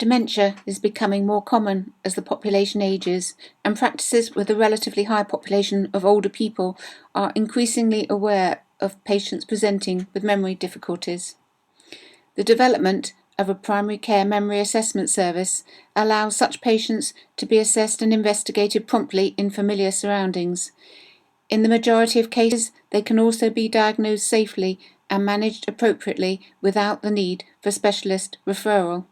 Dementia is becoming more common as the population ages, and practices with a relatively high population of older people are increasingly aware of patients presenting with memory difficulties. The development of a primary care memory assessment service allows such patients to be assessed and investigated promptly in familiar surroundings. In the majority of cases, they can also be diagnosed safely and managed appropriately without the need for specialist referral.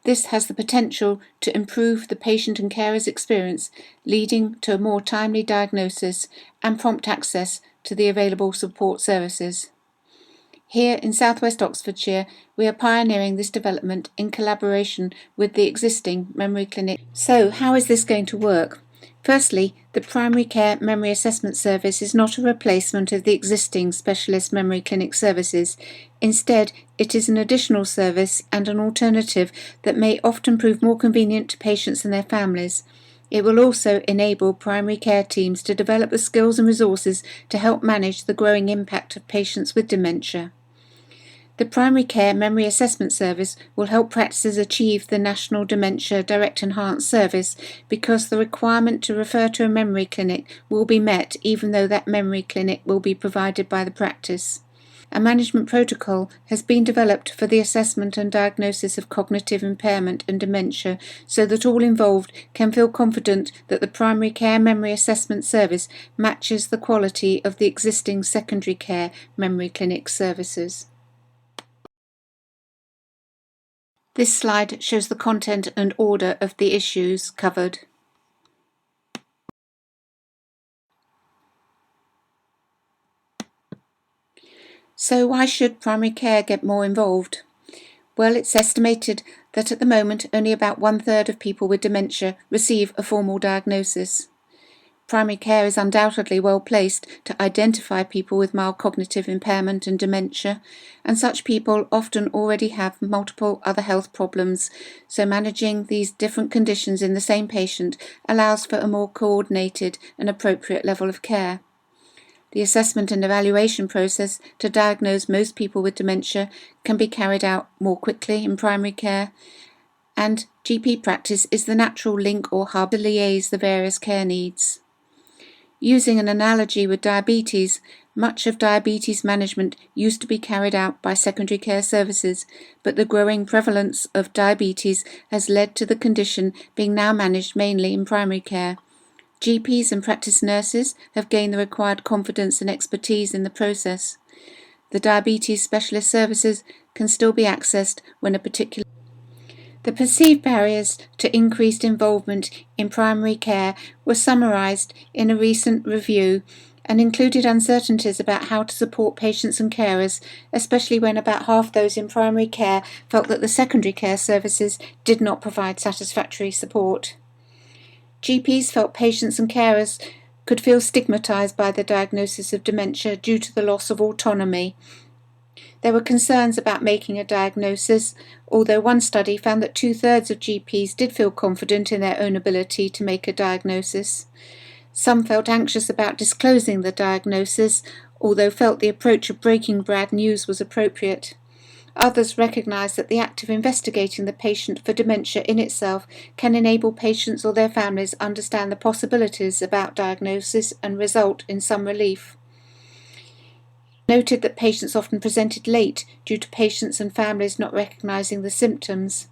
This has the potential to improve the patient and carer's experience, leading to a more timely diagnosis and prompt access to the available support services. Here in South West Oxfordshire, we are pioneering this development in collaboration with the existing memory clinic. So, how is this going to work? Firstly, the Primary Care Memory Assessment Service is not a replacement of the existing specialist memory clinic services. Instead, it is an additional service and an alternative that may often prove more convenient to patients and their families. It will also enable primary care teams to develop the skills and resources to help manage the growing impact of patients with dementia. The Primary Care Memory Assessment Service will help practices achieve the National Dementia Direct Enhanced Service because the requirement to refer to a memory clinic will be met even though that memory clinic will be provided by the practice. A management protocol has been developed for the assessment and diagnosis of cognitive impairment and dementia so that all involved can feel confident that the Primary Care Memory Assessment Service matches the quality of the existing secondary care memory clinic services. This slide shows the content and order of the issues covered. So why should primary care get more involved? Well, it's estimated that at the moment only about 1/3 of people with dementia receive a formal diagnosis. Primary care is undoubtedly well placed to identify people with mild cognitive impairment and dementia, and such people often already have multiple other health problems, so managing these different conditions in the same patient allows for a more coordinated and appropriate level of care. The assessment and evaluation process to diagnose most people with dementia can be carried out more quickly in primary care, and GP practice is the natural link or hub to liaise the various care needs. Using an analogy with diabetes, much of diabetes management used to be carried out by secondary care services, but the growing prevalence of diabetes has led to the condition being now managed mainly in primary care. GPs and practice nurses have gained the required confidence and expertise in the process. The diabetes specialist services can still be accessed when a particular The perceived barriers to increased involvement in primary care were summarised in a recent review and included uncertainties about how to support patients and carers, especially when about half those in primary care felt that the secondary care services did not provide satisfactory support. GPs felt patients and carers could feel stigmatised by the diagnosis of dementia due to the loss of autonomy. There were concerns about making a diagnosis, although one study found that 2/3 of GPs did feel confident in their own ability to make a diagnosis. Some felt anxious about disclosing the diagnosis, although felt the approach of breaking bad news was appropriate. Others recognised that the act of investigating the patient for dementia in itself can enable patients or their families understand the possibilities about diagnosis and result in some relief. Noted that patients often presented late due to patients and families not recognising the symptoms.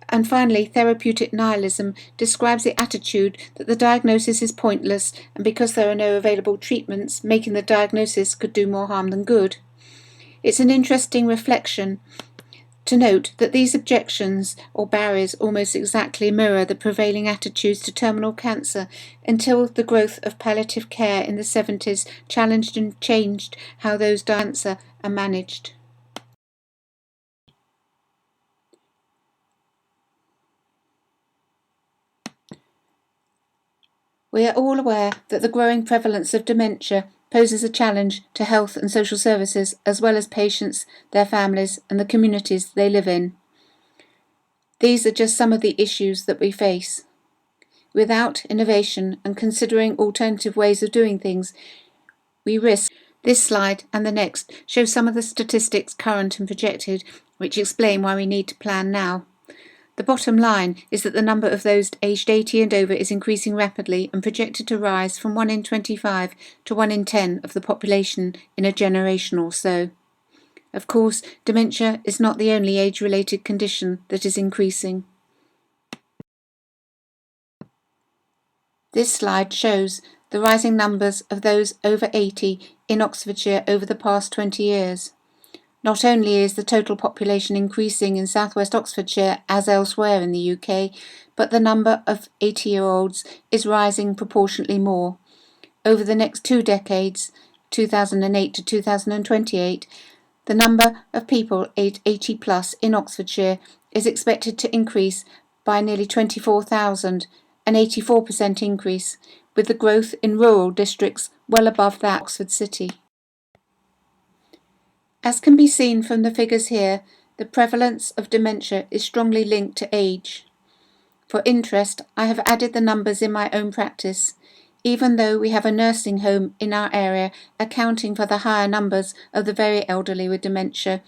And finally, therapeutic nihilism describes the attitude that the diagnosis is pointless and because there are no available treatments, making the diagnosis could do more harm than good. It's an interesting reflection to note that these objections or barriers almost exactly mirror the prevailing attitudes to terminal cancer until the growth of palliative care in the 70s challenged and changed how those cancer are managed. We are all aware that the growing prevalence of dementia poses a challenge to health and social services as well as patients, their families and the communities they live in. These are just some of the issues that we face. Without innovation and considering alternative ways of doing things, we risk. This slide and the next show some of the statistics current and projected which explain why we need to plan now. The bottom line is that the number of those aged 80 and over is increasing rapidly and projected to rise from 1 in 25 to 1 in 10 of the population in a generation or so. Of course, dementia is not the only age-related condition that is increasing. This slide shows the rising numbers of those over 80 in Oxfordshire over the past 20 years. Not only is the total population increasing in southwest Oxfordshire as elsewhere in the UK, but the number of 80-year-olds is rising proportionately more. Over the next 2 decades, 2008 to 2028, the number of people aged 80 plus in Oxfordshire is expected to increase by nearly 24,000, an 84% increase, with the growth in rural districts well above that of Oxford City. As can be seen from the figures here, the prevalence of dementia is strongly linked to age. For interest, I have added the numbers in my own practice. Even though we have a nursing home in our area accounting for the higher numbers of the very elderly with dementia,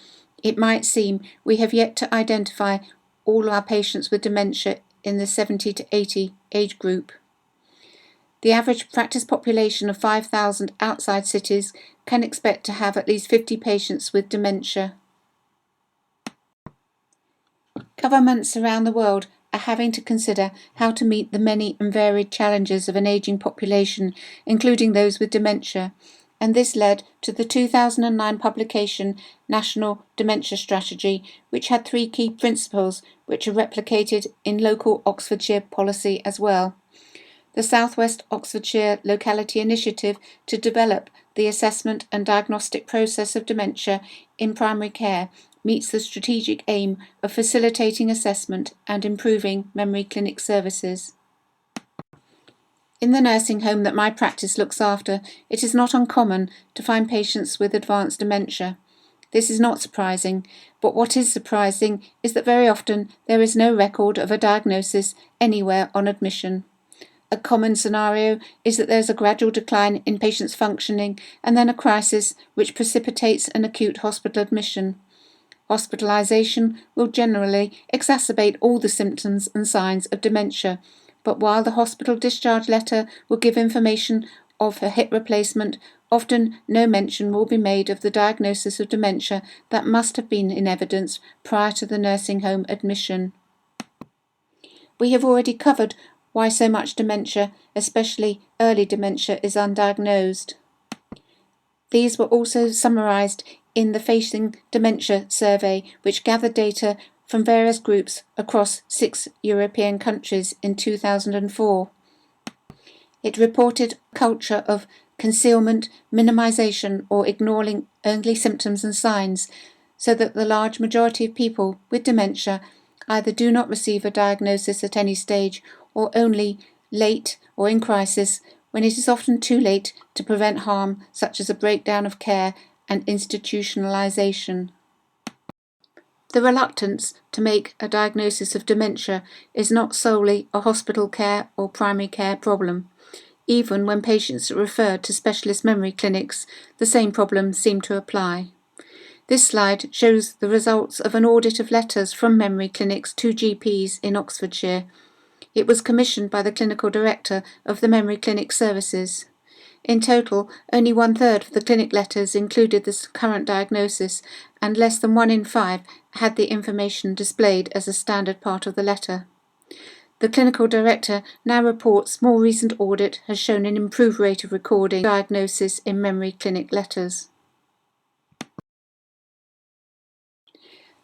it might seem we have yet to identify all our patients with dementia in the 70 to 80 age group. The average practice population of 5,000 outside cities can expect to have at least 50 patients with dementia. Governments around the world are having to consider how to meet the many and varied challenges of an ageing population, including those with dementia, and this led to the 2009 publication National Dementia Strategy, which had 3 key principles which are replicated in local Oxfordshire policy as well. The South West Oxfordshire Locality Initiative to develop the assessment and diagnostic process of dementia in primary care meets the strategic aim of facilitating assessment and improving memory clinic services. In the nursing home that my practice looks after, it is not uncommon to find patients with advanced dementia. This is not surprising, but what is surprising is that very often there is no record of a diagnosis anywhere on admission. A common scenario is that there is a gradual decline in patients' functioning and then a crisis which precipitates an acute hospital admission. Hospitalisation will generally exacerbate all the symptoms and signs of dementia, but while the hospital discharge letter will give information of a hip replacement, often no mention will be made of the diagnosis of dementia that must have been in evidence prior to the nursing home admission. We have already covered why so much dementia, especially early dementia, is undiagnosed. These were also summarised in the Facing Dementia survey, which gathered data from various groups across 6 European countries in 2004. It reported a culture of concealment, minimisation or ignoring early symptoms and signs, so that the large majority of people with dementia either do not receive a diagnosis at any stage or only late or in crisis, when it is often too late to prevent harm such as a breakdown of care and institutionalisation. The reluctance to make a diagnosis of dementia is not solely a hospital care or primary care problem. Even when patients are referred to specialist memory clinics, the same problems seem to apply. This slide shows the results of an audit of letters from memory clinics to GPs in Oxfordshire. It was commissioned by the clinical director of the memory clinic services. In total, only 1/3 of the clinic letters included the current diagnosis, and less than 1 in 5 had the information displayed as a standard part of the letter. The clinical director now reports more recent audit has shown an improved rate of recording diagnosis in memory clinic letters.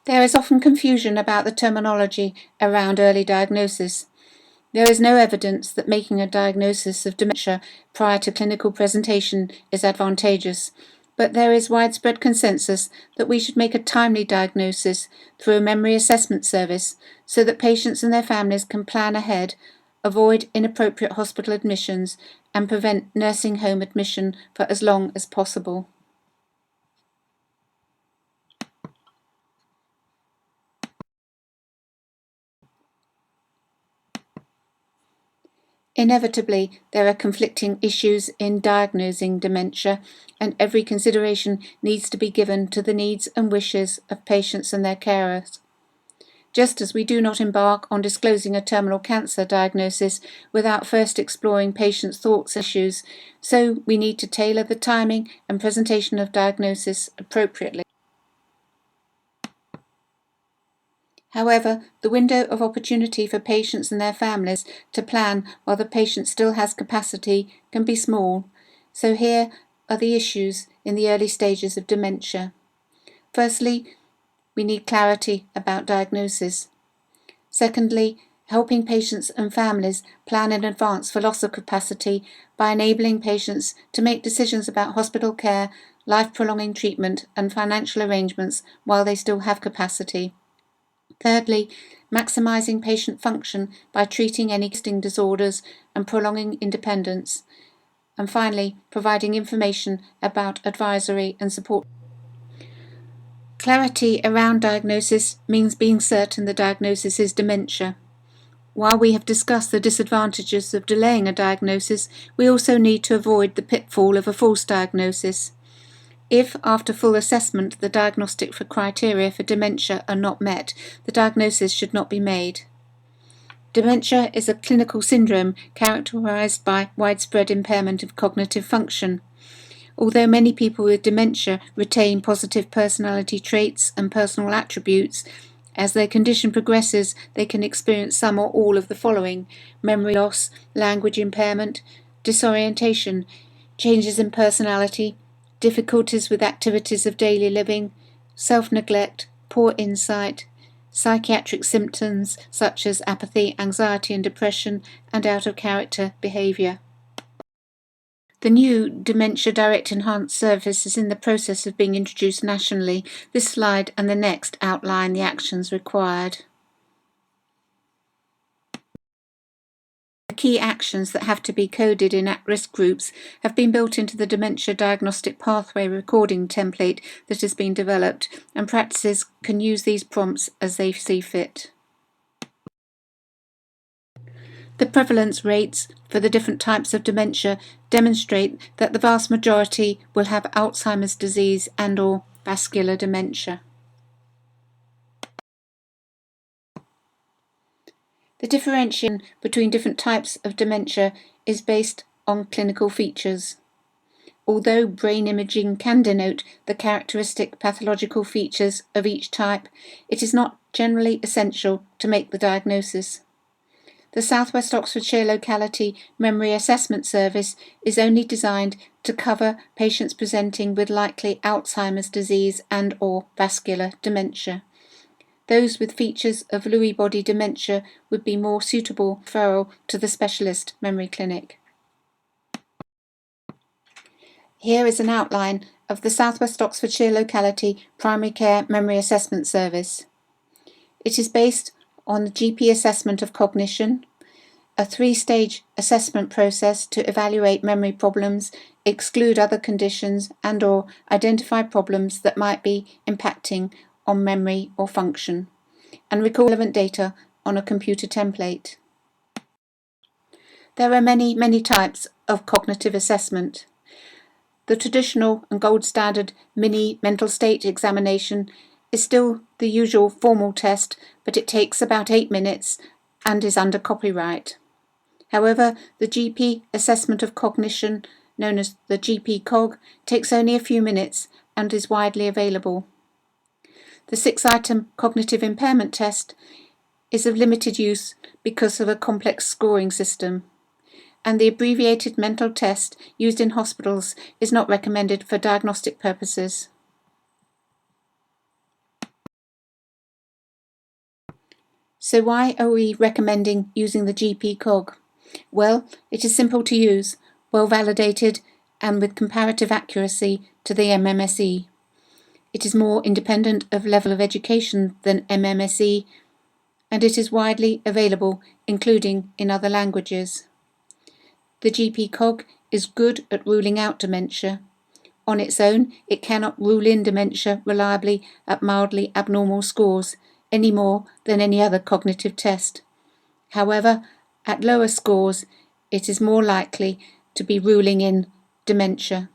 There is often confusion about the terminology around early diagnosis. There is no evidence that making a diagnosis of dementia prior to clinical presentation is advantageous, but there is widespread consensus that we should make a timely diagnosis through a memory assessment service so that patients and their families can plan ahead, avoid inappropriate hospital admissions, and prevent nursing home admission for as long as possible. Inevitably, there are conflicting issues in diagnosing dementia, and every consideration needs to be given to the needs and wishes of patients and their carers. Just as we do not embark on disclosing a terminal cancer diagnosis without first exploring patients' thoughts and issues, so we need to tailor the timing and presentation of diagnosis appropriately. However, the window of opportunity for patients and their families to plan while the patient still has capacity can be small. So here are the issues in the early stages of dementia. Firstly, we need clarity about diagnosis. Secondly, helping patients and families plan in advance for loss of capacity by enabling patients to make decisions about hospital care, life-prolonging treatment and financial arrangements while they still have capacity. Thirdly, maximising patient function by treating any existing disorders and prolonging independence. And finally, providing information about advisory and support. Clarity around diagnosis means being certain the diagnosis is dementia. While we have discussed the disadvantages of delaying a diagnosis, we also need to avoid the pitfall of a false diagnosis. If, after full assessment, the diagnostic criteria for dementia are not met, the diagnosis should not be made. Dementia is a clinical syndrome characterized by widespread impairment of cognitive function. Although many people with dementia retain positive personality traits and personal attributes, as their condition progresses, they can experience some or all of the following: memory loss, language impairment, disorientation, changes in personality, difficulties with activities of daily living, self-neglect, poor insight, psychiatric symptoms such as apathy, anxiety and depression, and out-of-character behaviour. The new Dementia Direct Enhanced Service is in the process of being introduced nationally. This slide and the next outline the actions required. The key actions that have to be coded in at-risk groups have been built into the Dementia Diagnostic Pathway recording template that has been developed, and practices can use these prompts as they see fit. The prevalence rates for the different types of dementia demonstrate that the vast majority will have Alzheimer's disease and/or vascular dementia. The differentiation between different types of dementia is based on clinical features. Although brain imaging can denote the characteristic pathological features of each type, it is not generally essential to make the diagnosis. The South West Oxfordshire Locality Memory Assessment Service is only designed to cover patients presenting with likely Alzheimer's disease and/or vascular dementia. Those with features of Lewy body dementia would be more suitable referral to the specialist memory clinic. Here is an outline of the South West Oxfordshire Locality Primary Care Memory Assessment Service. It is based on the GP assessment of cognition, a 3-stage assessment process to evaluate memory problems, exclude other conditions and/or identify problems that might be impacting on memory or function, and record relevant data on a computer template. There are many types of cognitive assessment. The traditional and gold standard mini mental state examination is still the usual formal test, but it takes about 8 minutes and is under copyright. However, the GP assessment of cognition, known as the GP Cog, takes only a few minutes and is widely available. The 6-item cognitive impairment test is of limited use because of a complex scoring system, and the abbreviated mental test used in hospitals is not recommended for diagnostic purposes. So why are we recommending using the GP Cog? Well, it is simple to use, well validated, and with comparative accuracy to the MMSE. It is more independent of level of education than MMSE, and it is widely available, including in other languages. The GP Cog is good at ruling out dementia. On its own, it cannot rule in dementia reliably at mildly abnormal scores, any more than any other cognitive test. However, at lower scores, it is more likely to be ruling in dementia.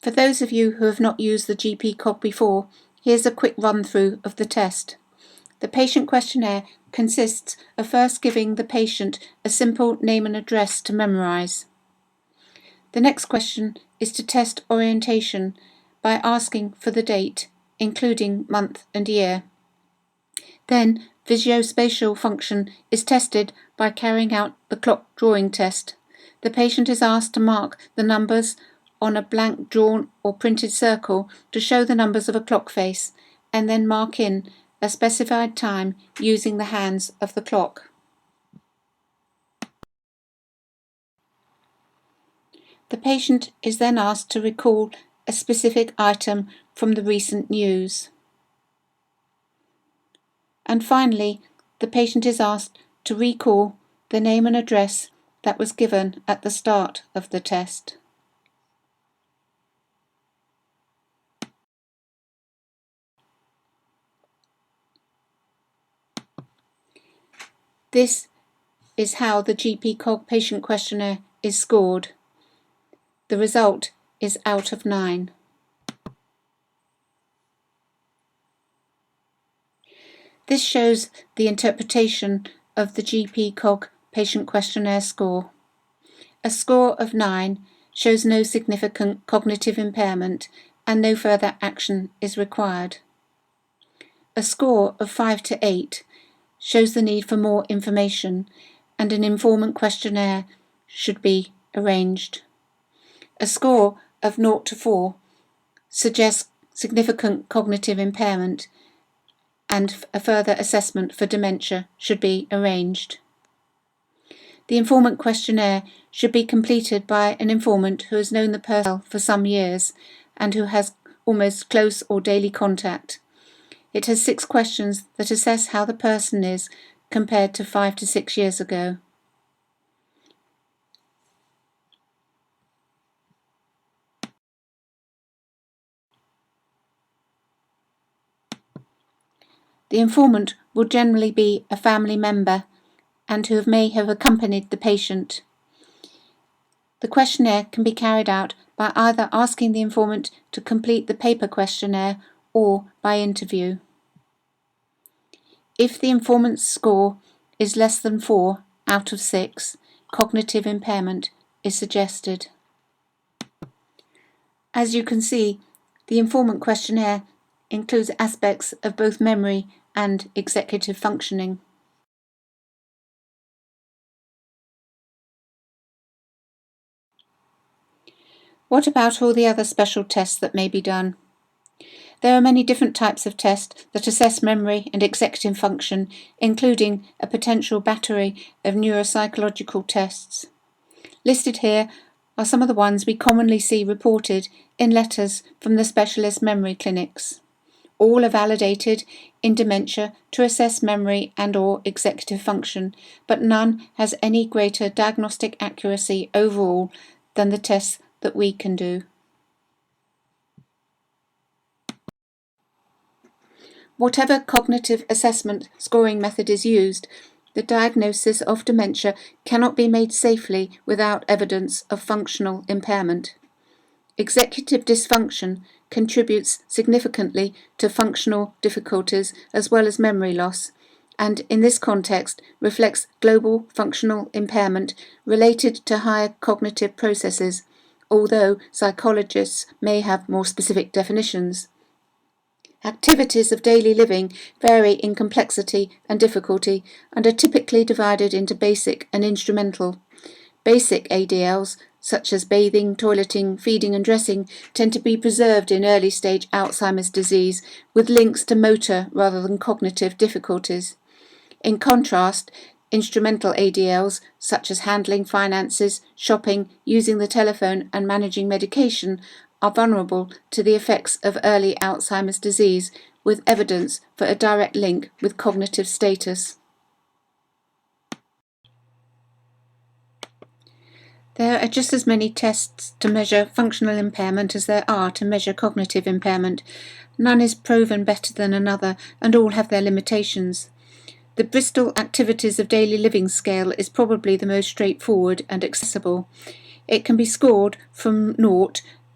For those of you who have not used the GP cog before, here's a quick run-through of the test. The patient questionnaire consists of first giving the patient a simple name and address to memorise. The next question is to test orientation by asking for the date, including month and year. Then, visuospatial function is tested by carrying out the clock drawing test. The patient is asked to mark the numbers on a blank drawn or printed circle to show the numbers of a clock face, and then mark in a specified time using the hands of the clock. The patient is then asked to recall a specific item from the recent news. And finally, the patient is asked to recall the name and address that was given at the start of the test. This is how the GP cog patient questionnaire is scored. The result is out of 9. This shows the interpretation of the GP cog patient questionnaire score. A score of 9 shows no significant cognitive impairment and no further action is required. A score of 5 to 8 shows the need for more information and an informant questionnaire should be arranged. A score of 0 to 4 suggests significant cognitive impairment and a further assessment for dementia should be arranged. The informant questionnaire should be completed by an informant who has known the person for some years and who has almost close or daily contact. It has 6 questions that assess how the person is compared to 5 to 6 years ago. The informant will generally be a family member and who may have accompanied the patient. The questionnaire can be carried out by either asking the informant to complete the paper questionnaire or by interview. If the informant's score is less than 4 out of 6, cognitive impairment is suggested. As you can see, the informant questionnaire includes aspects of both memory and executive functioning. What about all the other special tests that may be done? There are many different types of tests that assess memory and executive function, including a potential battery of neuropsychological tests. Listed here are some of the ones we commonly see reported in letters from the specialist memory clinics. All are validated in dementia to assess memory and/or executive function, but none has any greater diagnostic accuracy overall than the tests that we can do. Whatever cognitive assessment scoring method is used, the diagnosis of dementia cannot be made safely without evidence of functional impairment. Executive dysfunction contributes significantly to functional difficulties as well as memory loss, and in this context reflects global functional impairment related to higher cognitive processes, although psychologists may have more specific definitions. Activities of daily living vary in complexity and difficulty and are typically divided into basic and instrumental. Basic ADLs, such as bathing, toileting, feeding and dressing, tend to be preserved in early stage Alzheimer's disease with links to motor rather than cognitive difficulties. In contrast, instrumental ADLs, such as handling finances, shopping, using the telephone and managing medication, are vulnerable to the effects of early Alzheimer's disease, with evidence for a direct link with cognitive status. There are just as many tests to measure functional impairment as there are to measure cognitive impairment. None is proven better than another, and all have their limitations. The Bristol Activities of Daily Living scale is probably the most straightforward and accessible. It can be scored from 0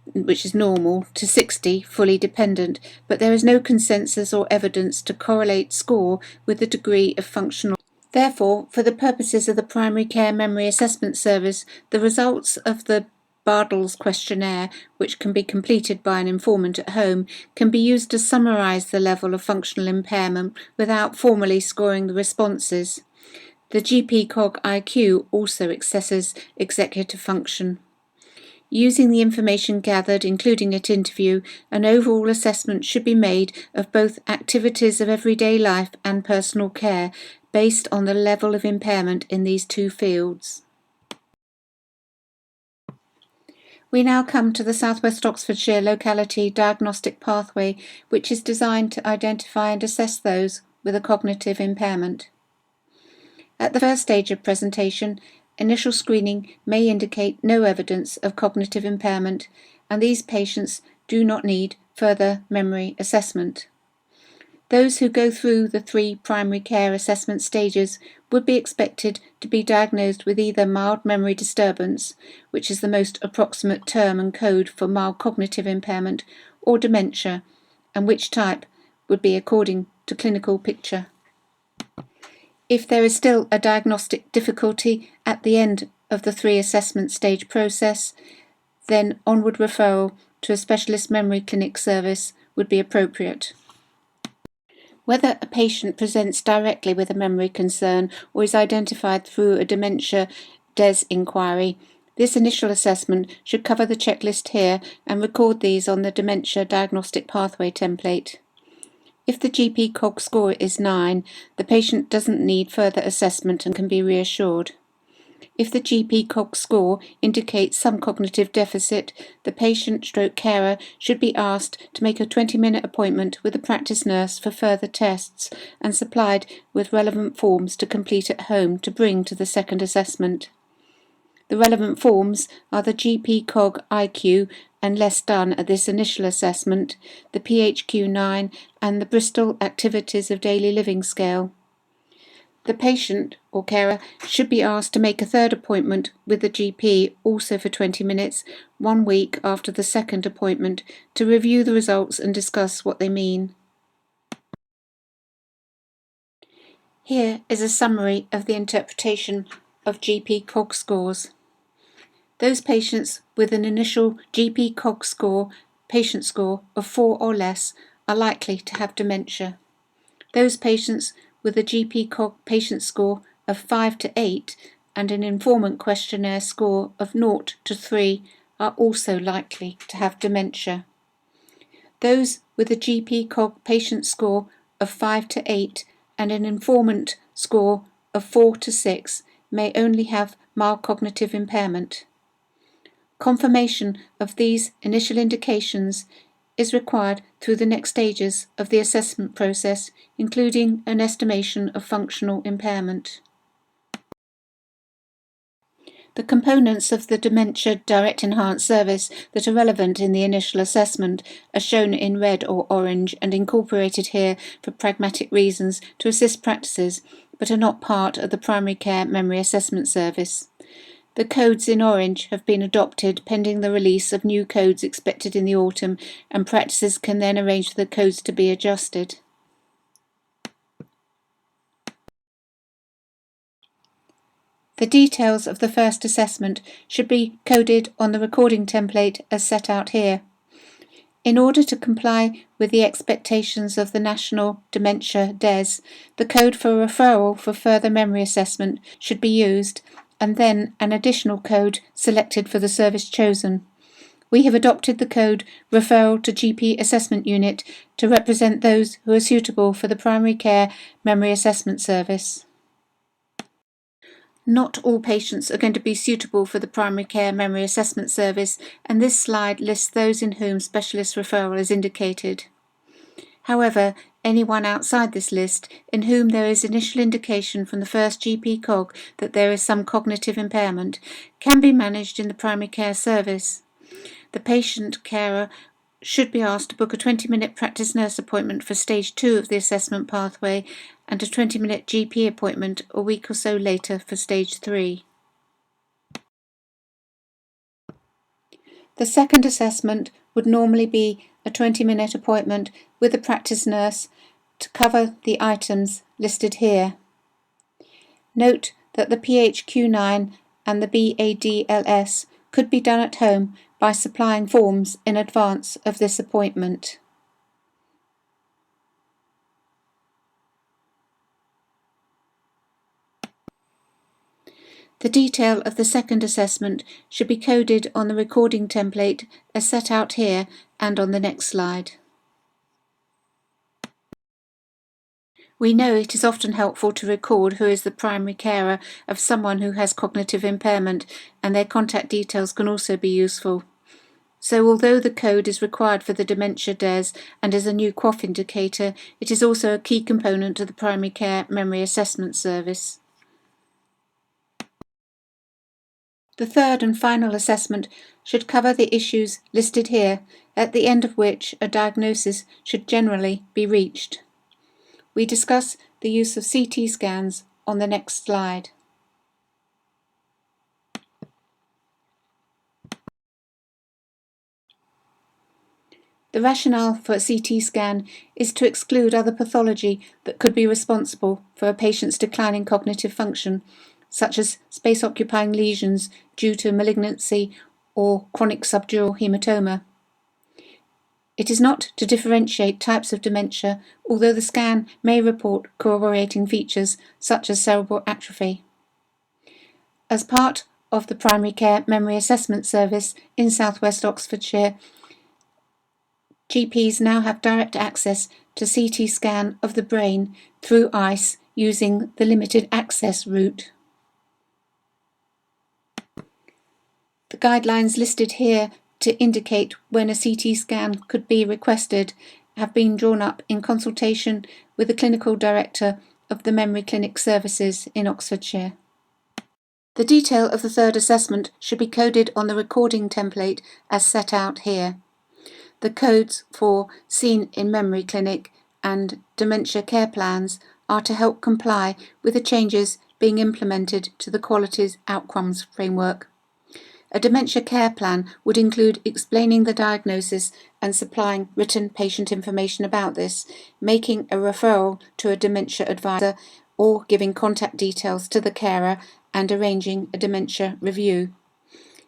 which is normal, to 60, fully dependent, but there is no consensus or evidence to correlate score with the degree of functional. Therefore, for the purposes of the Primary Care Memory Assessment Service, the results of the Bardell's questionnaire, which can be completed by an informant at home, can be used to summarise the level of functional impairment without formally scoring the responses. The GP-COG IQ also assesses executive function. Using the information gathered, including at interview, an overall assessment should be made of both activities of everyday life and personal care, based on the level of impairment in these two fields. We now come to the South West Oxfordshire Locality Diagnostic Pathway, which is designed to identify and assess those with a cognitive impairment. At the first stage of presentation, initial screening may indicate no evidence of cognitive impairment, and these patients do not need further memory assessment. Those who go through the 3 primary care assessment stages would be expected to be diagnosed with either mild memory disturbance, which is the most approximate term and code for mild cognitive impairment, or dementia, and which type would be according to clinical picture. If there is still a diagnostic difficulty at the end of the 3 assessment stage process, then onward referral to a specialist memory clinic service would be appropriate. Whether a patient presents directly with a memory concern or is identified through a dementia DES inquiry, this initial assessment should cover the checklist here and record these on the Dementia Diagnostic Pathway template. If the GP-COG score is 9, the patient doesn't need further assessment and can be reassured. If the GP-COG score indicates some cognitive deficit, the patient/carer should be asked to make a 20-minute appointment with a practice nurse for further tests and supplied with relevant forms to complete at home to bring to the second assessment. The relevant forms are the GP-COG IQ and less done at this initial assessment, the PHQ-9 and the Bristol Activities of Daily Living scale. The patient or carer should be asked to make a third appointment with the GP, also for 20 minutes, 1 week after the second appointment, to review the results and discuss what they mean. Here is a summary of the interpretation of GP-COG scores. Those patients with an initial GP-COG score, patient score, of 4 or less are likely to have dementia. Those patients with a GP-COG patient score of 5 to 8 and an informant questionnaire score of 0 to 3 are also likely to have dementia. Those with a GP-COG patient score of 5 to 8 and an informant score of 4 to 6 may only have mild cognitive impairment. Confirmation of these initial indications is required through the next stages of the assessment process, including an estimation of functional impairment. The components of the Dementia Direct Enhanced Service that are relevant in the initial assessment are shown in red or orange and incorporated here for pragmatic reasons to assist practices, but are not part of the Primary Care Memory Assessment Service. The codes in orange have been adopted pending the release of new codes expected in the autumn, and practices can then arrange for the codes to be adjusted. The details of the first assessment should be coded on the recording template as set out here. In order to comply with the expectations of the National Dementia DES, the code for referral for further memory assessment should be used, and then an additional code selected for the service chosen. We have adopted the code Referral to GP Assessment Unit to represent those who are suitable for the Primary Care Memory Assessment Service. Not all patients are going to be suitable for the Primary Care Memory Assessment Service, and this slide lists those in whom specialist referral is indicated. However, anyone outside this list in whom there is initial indication from the first GP-COG that there is some cognitive impairment can be managed in the primary care service. The patient-carer should be asked to book a 20-minute practice nurse appointment for stage 2 of the assessment pathway and a 20-minute GP appointment a week or so later for stage 3. The second assessment would normally be a 20-minute appointment with a practice nurse to cover the items listed here. Note that the PHQ-9 and the BADLS could be done at home by supplying forms in advance of this appointment. The detail of the second assessment should be coded on the recording template as set out here and on the next slide. We know it is often helpful to record who is the primary carer of someone who has cognitive impairment, and their contact details can also be useful. So although the code is required for the Dementia DES and is a new QoF indicator, it is also a key component of the Primary Care Memory Assessment Service. The third and final assessment should cover the issues listed here, at the end of which a diagnosis should generally be reached. We discuss the use of CT scans on the next slide. The rationale for a CT scan is to exclude other pathology that could be responsible for a patient's declining cognitive function, such as space-occupying lesions due to malignancy or chronic subdural hematoma. It is not to differentiate types of dementia, although the scan may report corroborating features such as cerebral atrophy. As part of the Primary Care Memory Assessment Service in South West Oxfordshire, GPs now have direct access to CT scan of the brain through ICE using the limited access route. The guidelines listed here to indicate when a CT scan could be requested have been drawn up in consultation with the clinical director of the Memory Clinic Services in Oxfordshire. The detail of the third assessment should be coded on the recording template as set out here. The codes for Seen in Memory Clinic and Dementia Care Plans are to help comply with the changes being implemented to the Quality Outcomes Framework. A dementia care plan would include explaining the diagnosis and supplying written patient information about this, making a referral to a dementia advisor or giving contact details to the carer and arranging a dementia review.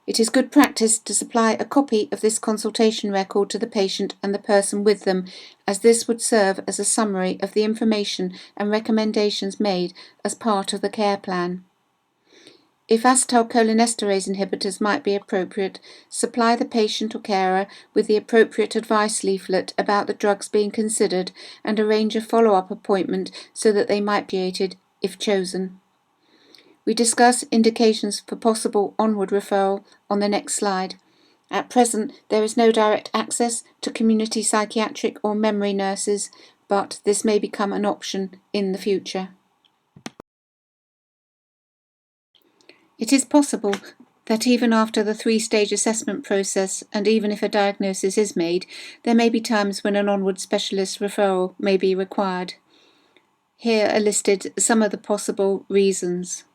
It is good practice to supply a copy of this consultation record to the patient and the person with them, as this would serve as a summary of the information and recommendations made as part of the care plan. If acetylcholinesterase inhibitors might be appropriate, supply the patient or carer with the appropriate advice leaflet about the drugs being considered and arrange a follow-up appointment so that they might be aided if chosen. We discuss indications for possible onward referral on the next slide. At present, there is no direct access to community psychiatric or memory nurses, but this may become an option in the future. It is possible that even after the three-stage assessment process, and even if a diagnosis is made, there may be times when an onward specialist referral may be required. Here are listed some of the possible reasons.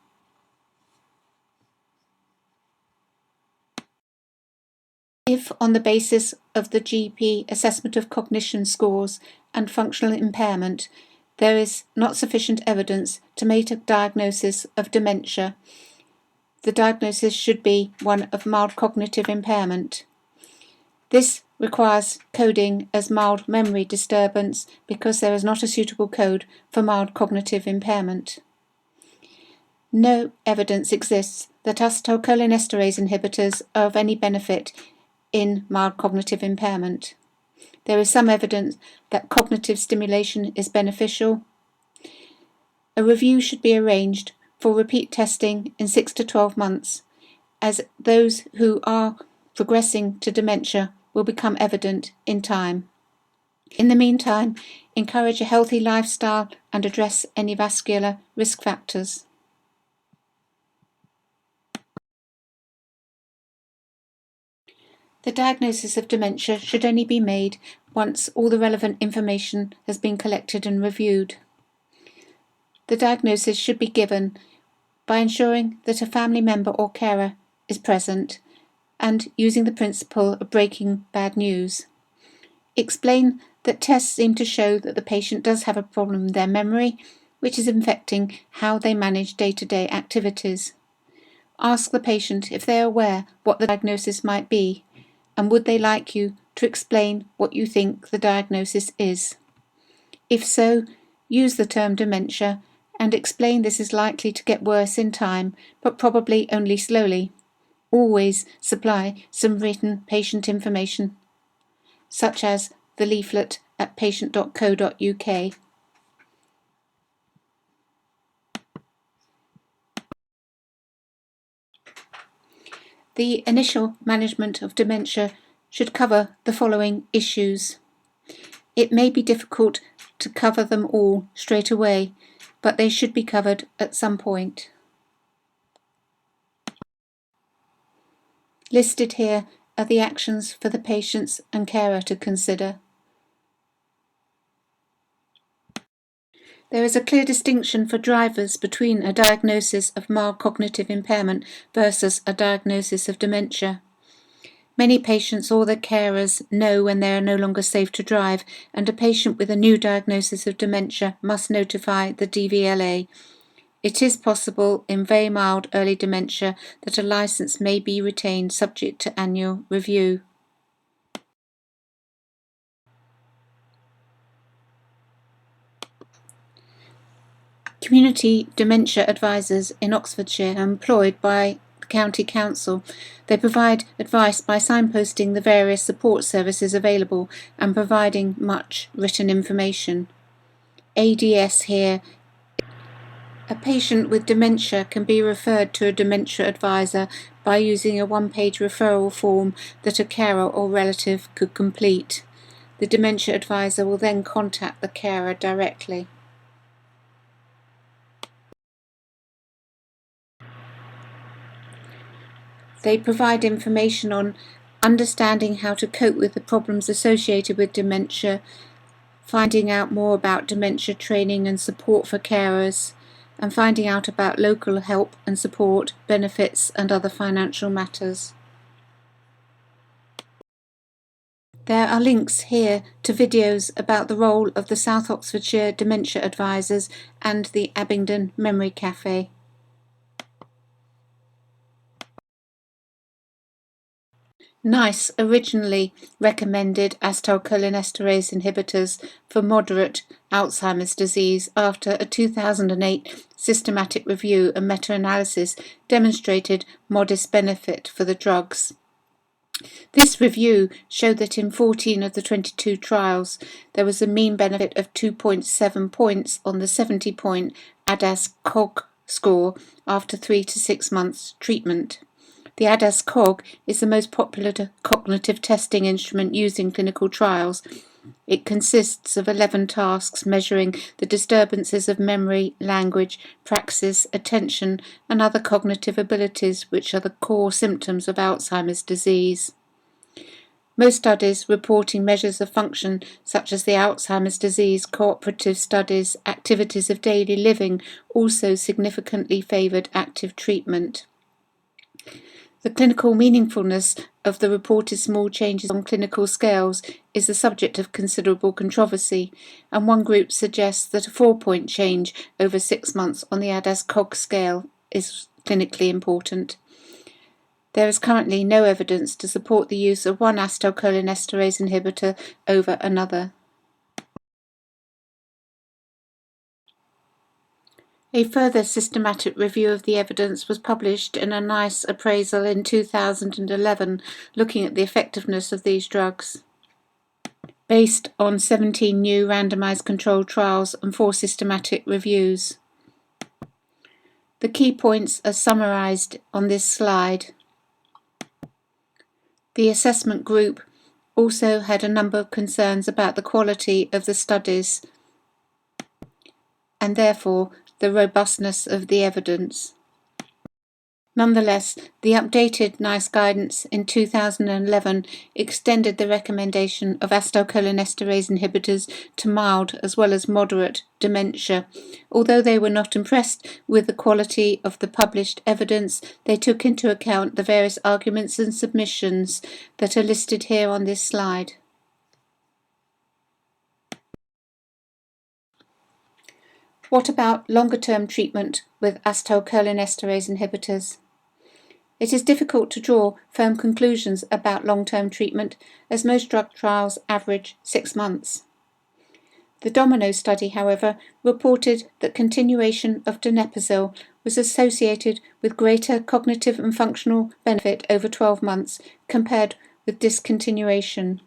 If, on the basis of the GP assessment of cognition scores and functional impairment, there is not sufficient evidence to make a diagnosis of dementia, the diagnosis should be one of mild cognitive impairment. This requires coding as mild memory disturbance because there is not a suitable code for mild cognitive impairment. No evidence exists that acetylcholinesterase inhibitors are of any benefit in mild cognitive impairment. There is some evidence that cognitive stimulation is beneficial. A review should be arranged for repeat testing in 6 to 12 months, as those who are progressing to dementia will become evident in time. In the meantime, encourage a healthy lifestyle and address any vascular risk factors. The diagnosis of dementia should only be made once all the relevant information has been collected and reviewed. The diagnosis should be given by ensuring that a family member or carer is present and using the principle of breaking bad news. Explain that tests seem to show that the patient does have a problem with their memory, which is affecting how they manage day-to-day activities. Ask the patient if they are aware what the diagnosis might be, and would they like you to explain what you think the diagnosis is. If so, use the term dementia and explain this is likely to get worse in time, but probably only slowly. Always supply some written patient information, such as the leaflet at patient.co.uk. The initial management of dementia should cover the following issues. It may be difficult to cover them all straight away, but they should be covered at some point. Listed here are the actions for the patients and carer to consider. There is a clear distinction for drivers between a diagnosis of mild cognitive impairment versus a diagnosis of dementia. Many patients or their carers know when they are no longer safe to drive, and a patient with a new diagnosis of dementia must notify the DVLA. It is possible in very mild early dementia that a licence may be retained subject to annual review. Community dementia advisors in Oxfordshire are employed by the County Council. They provide advice by signposting the various support services available and providing much written information. ADS here. A patient with dementia can be referred to a dementia advisor by using a one-page referral form that a carer or relative could complete. The dementia advisor will then contact the carer directly. They provide information on understanding how to cope with the problems associated with dementia, finding out more about dementia training and support for carers, and finding out about local help and support, benefits and other financial matters. There are links here to videos about the role of the South Oxfordshire Dementia Advisors and the Abingdon Memory Cafe. NICE originally recommended acetylcholinesterase inhibitors for moderate Alzheimer's disease after a 2008 systematic review and meta-analysis demonstrated modest benefit for the drugs. This review showed that in 14 of the 22 trials, there was a mean benefit of 2.7 points on the 70-point ADAS-Cog score after 3 to 6 months treatment. The ADAS-Cog is the most popular cognitive testing instrument used in clinical trials. It consists of 11 tasks measuring the disturbances of memory, language, praxis, attention, and other cognitive abilities which are the core symptoms of Alzheimer's disease. Most studies reporting measures of function such as the Alzheimer's disease cooperative studies, activities of daily living also significantly favoured active treatment. The clinical meaningfulness of the reported small changes on clinical scales is the subject of considerable controversy, and one group suggests that a 4-point change over 6 months on the ADAS-Cog scale is clinically important. There is currently no evidence to support the use of one acetylcholinesterase inhibitor over another. A further systematic review of the evidence was published in a NICE appraisal in 2011, looking at the effectiveness of these drugs. Based on 17 new randomized controlled trials and 4 systematic reviews. The key points are summarized on this slide. The assessment group also had a number of concerns about the quality of the studies and therefore the robustness of the evidence. Nonetheless, the updated NICE guidance in 2011 extended the recommendation of acetylcholinesterase inhibitors to mild as well as moderate dementia. Although they were not impressed with the quality of the published evidence, they took into account the various arguments and submissions that are listed here on this slide. What about longer-term treatment with acetylcholinesterase inhibitors? It is difficult to draw firm conclusions about long-term treatment, as most drug trials average 6 months. The Domino study, however, reported that continuation of donepezil was associated with greater cognitive and functional benefit over 12 months compared with discontinuation.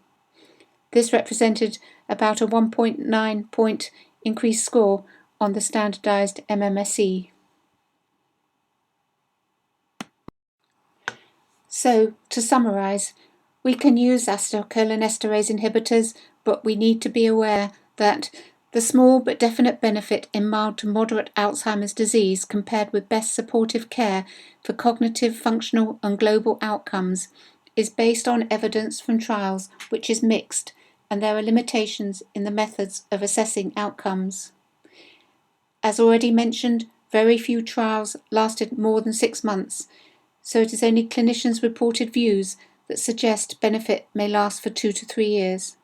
This represented about a 1.9 point increased score on the standardized MMSE. So, to summarize, we can use acetylcholinesterase inhibitors, but we need to be aware that the small but definite benefit in mild to moderate Alzheimer's disease compared with best supportive care for cognitive, functional and global outcomes is based on evidence from trials which is mixed, and there are limitations in the methods of assessing outcomes. As already mentioned, very few trials lasted more than 6 months, so it is only clinicians' reported views that suggest benefit may last for 2 to 3 years.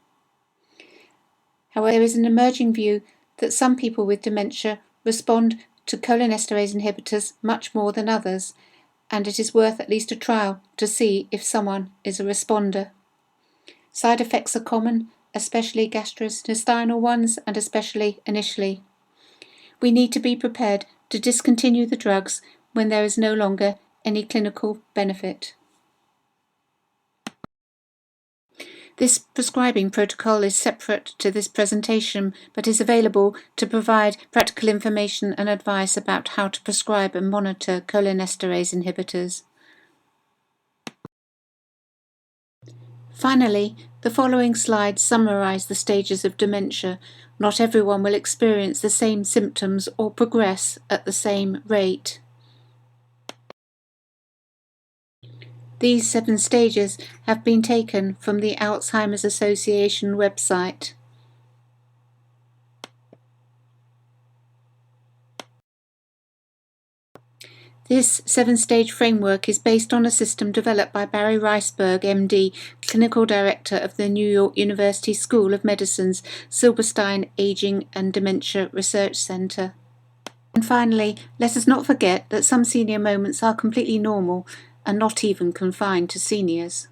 However, there is an emerging view that some people with dementia respond to cholinesterase inhibitors much more than others, and it is worth at least a trial to see if someone is a responder. Side effects are common, especially gastrointestinal ones, and especially initially. We need to be prepared to discontinue the drugs when there is no longer any clinical benefit. This prescribing protocol is separate to this presentation, but is available to provide practical information and advice about how to prescribe and monitor cholinesterase inhibitors. Finally, the following slides summarize the stages of dementia. Not everyone will experience the same symptoms or progress at the same rate. These 7 stages have been taken from the Alzheimer's Association website. This 7-stage framework is based on a system developed by Barry Reisberg, MD, Clinical Director of the New York University School of Medicine's Silberstein Aging and Dementia Research Center. And finally, let us not forget that some senior moments are completely normal and not even confined to seniors.